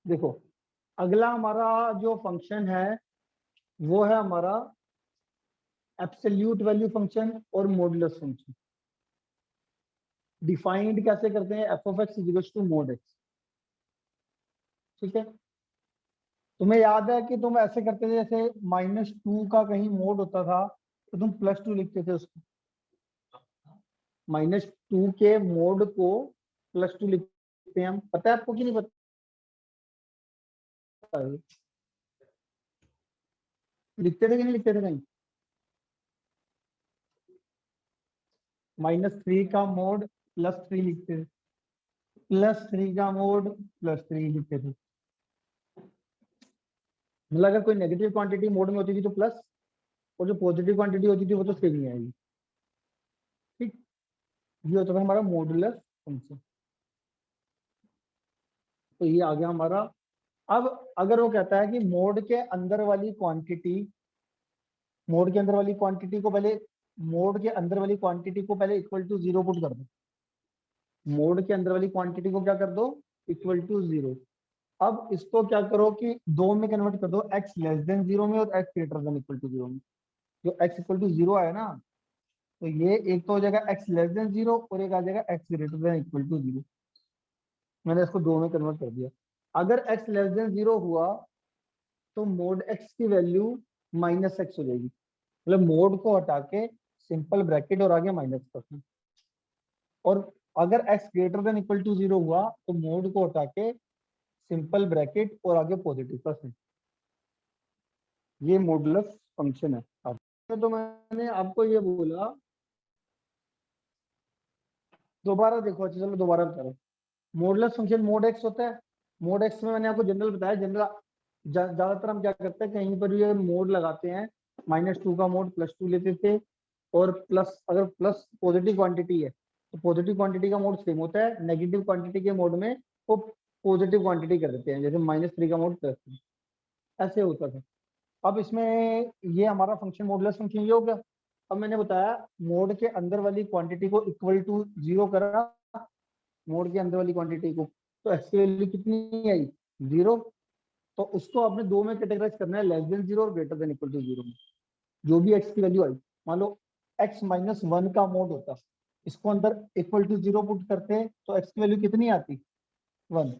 देखो, अगला हमारा जो फंक्शन है वो है हमारा एब्सोल्यूट वैल्यू फंक्शन और मॉडुलस फंक्शन। डिफाइंड कैसे करते हैं? F of x is equal to mod x. ठीक है, तुम्हें याद है कि तुम ऐसे करते थे, जैसे -2 का कहीं मोड होता था तो तुम +2 लिखते थे उसको। -2 के मोड को +2 लिखते हैं हम। पता है आपको कि नहीं पता? लिखते थे कि नहीं लिखते थे कहीं? -3 का मोड +3 लिखते थे, +3 का मोड +3 लिखते थे। मतलब अगर कोई नेगेटिव क्वांटिटी मोड में होती थी तो प्लस, और जो पॉजिटिव क्वांटिटी होती थी वो तो सेम ही आएगी। ठीक, ये होता था हमारा मॉडुलस फंक्शन। तो ये आ गया हमारा। अब अगर वो कहता है कि मोड के अंदर वाली क्वांटिटी को पहले, मोड के अंदर वाली क्वांटिटी को पहले इक्वल टू 0 पुट कर दो। मोड के अंदर वाली क्वांटिटी को क्या कर दो? Equal to 0। अब इसको क्या करो कि दो में कन्वर्ट कर दो, x लेस देन 0 में और x greater than equal to 0 में। जो x इक्वल टू 0 आया ना, तो ये एक तो हो जाएगा x लेस देन 0 और एक आ जाएगा x greater than equal to 0। मैंने इसको दो में कन्वर्ट कर दिया। अगर x लेस देन 0 हुआ तो मोड x की वैल्यू -x हो जाएगी। मतलब मोड को हटा के सिंपल ब्रैकेट और आगे माइनस कर। और अगर x greater than equal to 0 हुआ तो मोड को हटा के सिंपल ब्रैकेट और आगे पॉजिटिव परसेंट। ये मॉडुलस फंक्शन है। अब तो मैंने आपको ये बोला, दोबारा देखो। अच्छा चलो दोबारा बता रहा हूँ। मॉडुलस फंक्शन मोड एक्स होता है। मोड एक्स में मैंने आपको जनरल बताया। जनरल ज्यादातर हम क्या करते हैं, कहीं पर ये मोड लगाते हैं, -2 का मोड +2 लेते थे। और प्लस, अगर प्लस पॉजिटिव क्वांटिटी है तो पॉजिटिव क्वांटिटी का मोड सेम होता है, नेगेटिव क्वांटिटी के मोड में वो पॉजिटिव क्वांटिटी कर देते हैं, जैसे -3 का मोड +3। ऐसे होता था। अब इसमें ये हमारा फंक्शन मॉडुलस फंक्शन ये हो गया। अब मैंने बताया मोड के अंदर वाली क्वांटिटी को इक्वल टू 0 करा, मोड के अंदर वाली क्वांटिटी को, तो एक्स की वैल्यू कितनी आई? 0। तो उसको आपने दो में कैटेगराइज करना है, लेस देन 0 और ग्रेटर देन इक्वल टू 0 में। जो भी एक्स की वैल्यू आई, मान लो x-1 का मोड होता, इसको अंदर इक्वल टू 0 पुट करते तो एक्स की वैल्यू कितनी आती? 1।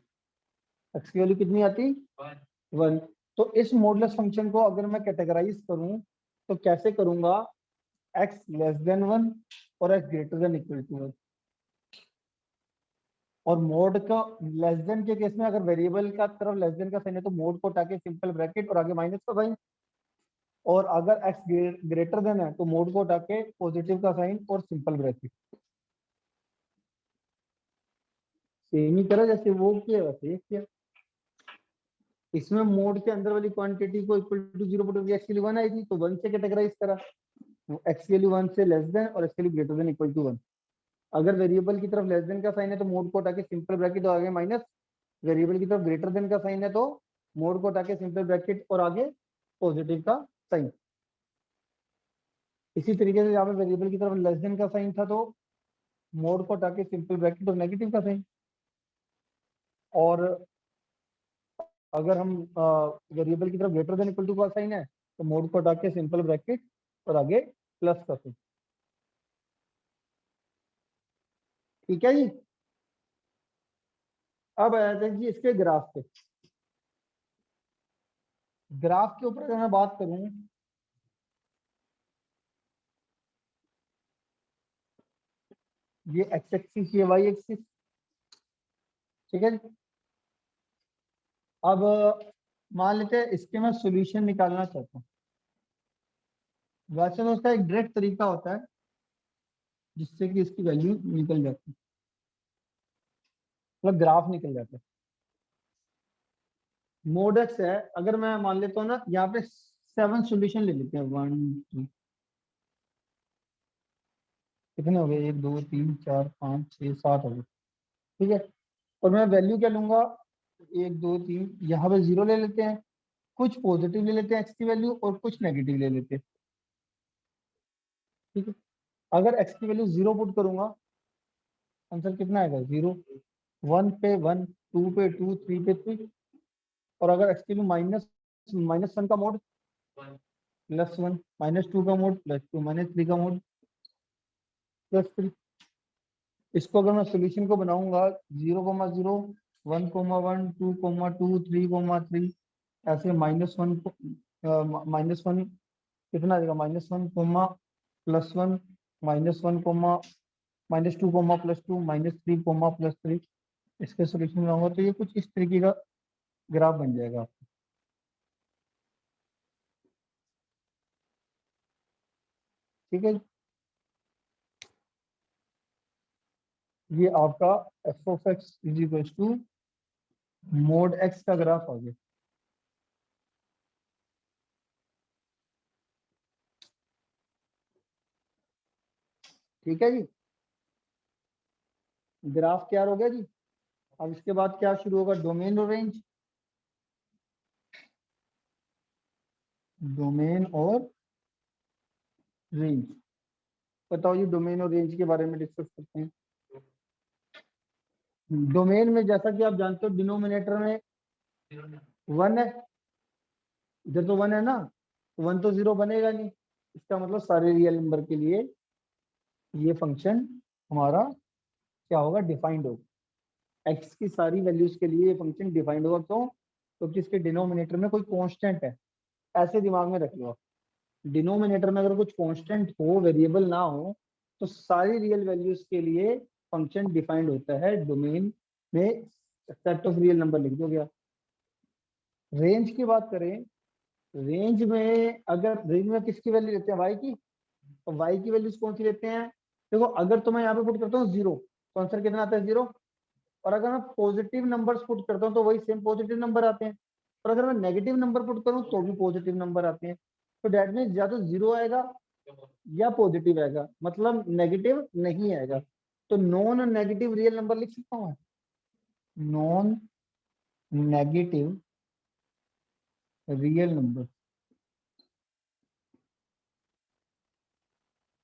एक्स की वैल्यू कितनी आती? 1। तो इस मॉडुलस फंक्शन को अगर मैं कैटेगराइज करूं तो कैसे करूंगा? x लेस देन 1 और x greater than equal to 1। और मोड का लेस देन के केस में अगर वेरिएबल का तरफ लेस देन का साइन है तो मोड को हटा के सिंपल ब्रैकेट और आगे माइनस का साइन। और अगर x ग्रेटर देन है तो मोड को हटा के पॉजिटिव का साइन और सिंपल ब्रैकेट। सेम ही करा जैसे वो किया वैसे ये किया। इसमें मोड के अंदर वाली क्वांटिटी को इक्वल टू 0 पुट करके x की वैल्यू 1 आई थी तो 1 से कैटेगराइज करा। x की वैल्यू 1 से लेस देन और x की value greater than equal to 1। अगर वेरिएबल की तरफ लेस देन का साइन है तो मोड को हटा के सिंपल ब्रैकेट और आगे माइनस। वेरिएबल की तरफ ग्रेटर देन का साइन है तो मोड को हटा के सिंपल ब्रैकेट और आगे पॉजिटिव का साइन। इसी तरीके से यहाँ पे वेरिएबल की तरफ लेस देन का साइन था तो मोड को हटा के सिंपल ब्रैकेट और नेगेटिव का साइन। और अगर हम वेरिएबल की तरफ ग्रेटर देन इक्वल टू का साइन है तो मोड को हटा के सिंपल ब्रैकेट और आगे प्लस का साइन। ठीक है जी। अब आते हैं जी इसके ग्राफ पे। ग्राफ के ऊपर अगर मैं बात करूं, ये एक्स एक्सिस, ये वाई एक्सिस। ठीक है जी। अब मान लेते हैं इसके मैं सॉल्यूशन निकालना चाहता हूँ। वैसे तो उसका एक डायरेक्ट तरीका होता है जिससे कि इसकी वैल्यू निकल जाती है, मतलब ग्राफ निकल जाता है। मोड एक्स है, अगर मैं मान लेता हूँ ना, यहाँ पे 7 सॉल्यूशन ले लेते हैं। 1 2, कितने हो गए? 1 2 3 4 5 6 7 हो गए। ठीक है, और मैं वैल्यू क्या लूंगा? 1 2 3, यहाँ पे 0 ले लेते हैं, कुछ पॉजिटिव ले लेते हैं एक्स की वैल्यू और कुछ नेगेटिव ले लेते हैं। ठीक है, अगर एक्स की वैल्यू 0 पुट करूंगा, आंसर कितना आएगा? 0। 1 पे 1, 2 पे 2, 3 पे 3। और अगर एक्स की वैल्यू -1 का मोड +1, -2 का मोड +2, -3 का मोड +3। इसको अगर मैं सोल्यूशन को बनाऊंगा 0,0, 1,1, 2,2, 3,3, ऐसे -1 -1 कितना देगा, -1, +1, -1, -2, +2, -3, +3। इसके सोल्यूशन बनाऊंगा तो ये कुछ इस तरीके का ग्राफ बन जाएगा आपको। ठीक है, ये आपका f(x) = mod x का ग्राफ आ गया। ठीक है जी, ग्राफ तैयार हो गया जी। अब इसके बाद क्या शुरू होगा, डोमेन और रेंज। डोमेन और रेंज, बताओ जी, डोमेन और रेंज के बारे में डिस्कस करते हैं। डोमेन में जैसा कि आप जानते हो डिनोमिनेटर में 1 है, इधर तो 1 है ना, 1 तो 0 बनेगा नहीं। इसका मतलब सारे रियल नंबर के लिए ये फंक्शन हमारा क्या होगा, डिफाइंड होगा। एक्स की सारी वैल्यूज के लिए ये फंक्शन डिफाइंड होगा। क्यों? क्योंकि इसके डिनोमिनेटर में कोई कांस्टेंट है। ऐसे दिमाग में रख लो, डिनोमिनेटर में अगर कुछ कांस्टेंट हो, वेरिएबल ना हो, तो सारी रियल वैल्यूज के लिए फंक्शन डिफाइंड होता है। डोमेन में सेट ऑफ रियल नंबर लिख दो गया। रेंज की बात करें, रेंज में अगर रेंज में किसकी वैल्यू लेते हैं, वाई की, तो वाई की वैल्यूज कौन सी लेते हैं। देखो, अगर तो मैं यहाँ पे पुट करता हूँ 0, तो आंसर कितना आता है, 0। और अगर मैं पॉजिटिव नंबर्स पुट करता हूँ तो वही सेम पॉजिटिव नंबर आते हैं। और अगर मैं नेगेटिव नंबर पुट करूँ तो भी पॉजिटिव नंबर आते हैं। तो डेट मीन्स या तो 0 आएगा या पॉजिटिव आएगा, मतलब नेगेटिव नहीं आएगा। तो नॉन नेगेटिव रियल नंबर लिख सकता हूँ, नॉन नेगेटिव रियल नंबर।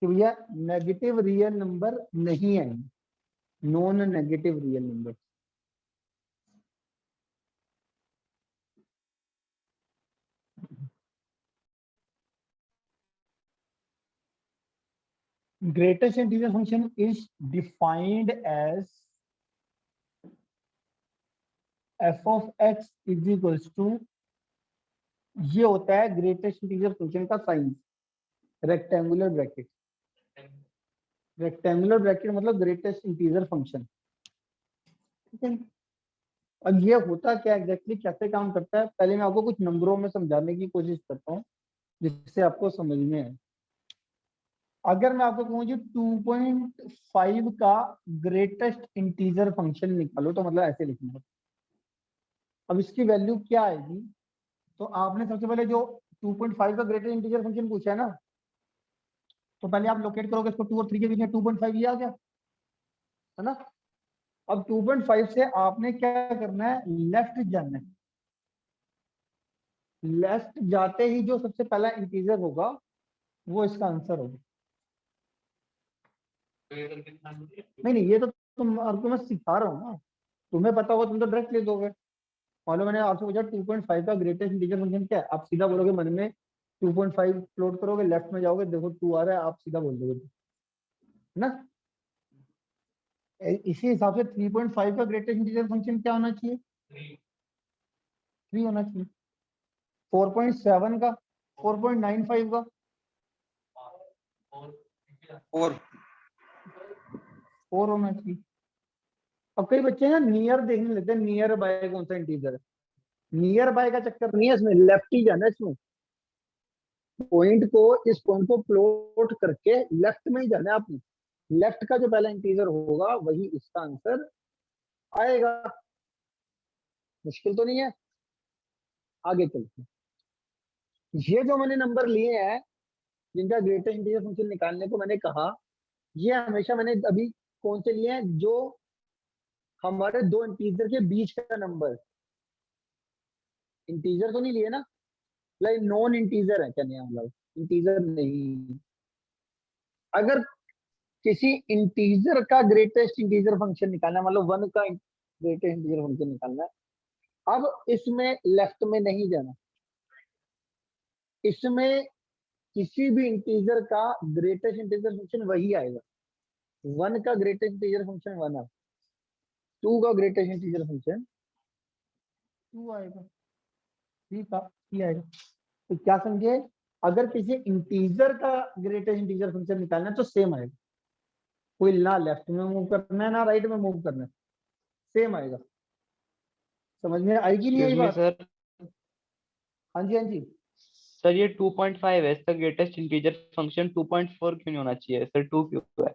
कि भैया नेगेटिव रियल नंबर नहीं आएंगे, non negative real number. greatest integer function is defined as f of x is equals to, ये होता है ग्रेटेस्ट इंटीजर फंक्शन का sign, rectangular bracket. Rectangular bracket मतलब greatest integer function. ठीक है, अब ये होता क्या एग्जैक्टली, कैसे काम करता है, पहले मैं आपको कुछ नंबरों में समझाने की कोशिश करता हूँ जिससे आपको समझ में आए। अगर मैं आपको कहूँ जी 2.5 का ग्रेटेस्ट इंटीजर फंक्शन निकालो, तो मतलब ऐसे लिखना। अब इसकी वैल्यू क्या आएगी, तो आपने सबसे पहले जो 2.5 का ग्रेटेस्ट इंटीजर फंक्शन पूछा है ना, तो पहले आप लोकेट करोगे इसको 2 और 3 के बीच में, 2.5 ये आ गया है ना। अब 2.5 से आपने क्या करना है, लेफ्ट जाना है। लेफ्ट जाते ही जो सबसे पहला इंटीजर होगा वो इसका आंसर होगा। नहीं नहीं, ये तो तुम मैं सिखा रहा हूँ ना, तुम्हें पता होगा तुम तो डायरेक्ट ले दोगे। मान लो मैंने आपसे पूछा 2.5 का ग्रेटेस्ट इंटीजर फंक्शन क्या है, आप सीधा बोलोगे मन में 2.5 प्लॉट करोगे, लेफ्ट में जाओगे, देखो 2 आ रहा है, आप सीधा बोल दोगे ना। इसी हिसाब से 3.5 का ग्रेटेस्ट इंटीजर फंक्शन क्या होना चाहिए, 3 होना चाहिए। 4.7 का, 4.95 का, और 4 होना चाहिए। अब कई बच्चे ना नियर देखने लेते हैं, नियर बाय कौन सा इंटीजर है। नियर बाय का चक्कर नहीं है इसमें, लेफ्ट ही जाना है इसमें। पॉइंट को, इस पॉइंट को प्लॉट करके लेफ्ट में ही जाना है आपने। लेफ्ट का जो पहला इंटीजर होगा वही इसका आंसर आएगा। मुश्किल तो नहीं है। आगे चलते हैं। ये जो मैंने नंबर लिए हैं जिनका ग्रेटेस्ट इंटीजर फंक्शन निकालने को मैंने कहा, ये हमेशा मैंने अभी कौन से लिए हैं, जो हमारे दो इंटीजर के बीच का नंबर। इंटीजर तो नहीं लिए ना, लाइक नॉन इंटीजर है, कहने मतलब इंटीजर नहीं। अगर किसी इंटीजर का ग्रेटेस्ट इंटीजर फंक्शन निकालना है, मतलब 1 का ग्रेटेस्ट इंटीजर फंक्शन निकालना है, अब इसमें लेफ्ट में नहीं जाना, इसमें किसी भी इंटीजर का ग्रेटेस्ट इंटीजर फंक्शन वही आएगा। 1 का ग्रेटेस्ट इंटीजर फंक्शन 1 है, 2 का ग्रेटेस्ट इंटीजर फंक्शन 2 आएगा, 3 का 3 आएगा। तो क्या समझे, अगर किसी इंटीजर का ग्रेटेस्ट इंटीजर फंक्शन निकालना है तो सेम आएगा, कोई ना लेफ्ट में मूव करना है ना राइट में मूव करना है, सेम आएगा। समझ में आएगी नहीं आई एक्सक्यूज मी बात? सर, हाँ जी हाँ जी। सर ये 2.5 है, इसका ग्रेटेस्ट इंटीजर फंक्शन 2.4 क्यों नहीं होना चाहिए सर, 2 क्यों है?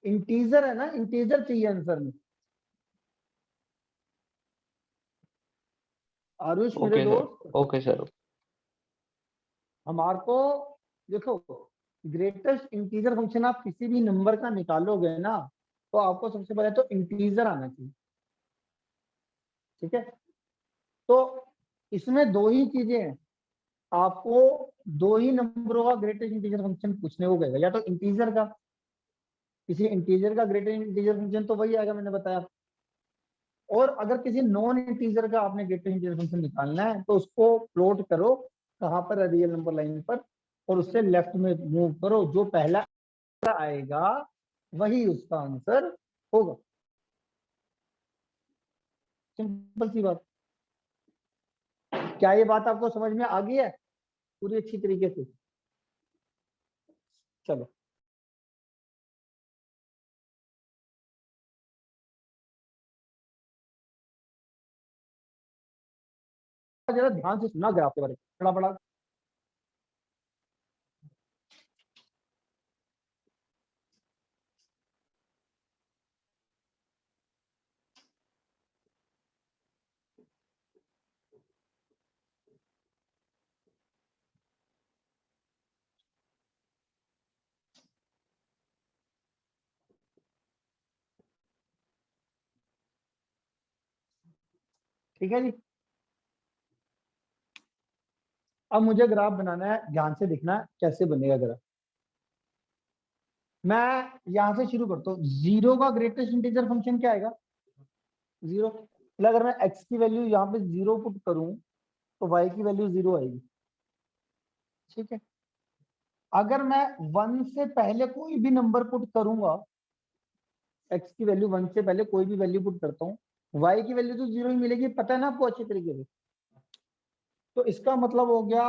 इंटीजर है ना, इंटीजर चाहिए आंसर में। आरुष मेरे ओके सर, दोस्त, ओके सर। हमारे को देखो, ग्रेटेस्ट इंटीजर फंक्शन आप किसी भी नंबर का निकालोगे ना, तो आपको सबसे पहले तो इंटीजर आना चाहिए, ठीक है। तो इसमें दो ही चीजें हैं, आपको दो ही नंबरों का ग्रेटेस्ट इंटीजर फंक्शन पूछने को कहेगा, या तो इंटीजर का, किसी इंटीजर का ग्रेटेस्ट इंटीजर फंक्शन तो वही आएगा मैंने बताया, और अगर किसी नॉन इंटीजर का आपने ग्रेटेस्ट इंटीजर फंक्शन निकालना है तो उसको प्लॉट करो कहाँ पर है, रियल नंबर लाइन पर, और उससे लेफ्ट में मूव करो, जो पहला आएगा वही उसका आंसर होगा। सिंपल सी बात। क्या ये बात आपको समझ में आ गई है पूरी अच्छी तरीके से? चलो जरा ध्यान से सुना ग्राफ के बारे में, बड़ा बड़ा। ठीक है जी, अब मुझे ग्राफ बनाना है, ध्यान से दिखना है कैसे बनेगा ग्राफ। मैं यहां से शुरू करता हूँ, जीरो का ग्रेटेस्ट इंटीजर फंक्शन क्या आएगा? जीरो। मतलब अगर मैं x की वैल्यू यहाँ पे जीरो पुट करूं तो y की वैल्यू जीरो आएगी, ठीक है। अगर मैं 1 से पहले कोई भी नंबर पुट करूंगा, x की वैल्यू 1 से पहले कोई भी वैल्यू पुट करता हूँ, y की वैल्यू तो जीरो ही मिलेगी, पता है ना आपको अच्छी तरीके से। तो इसका मतलब हो गया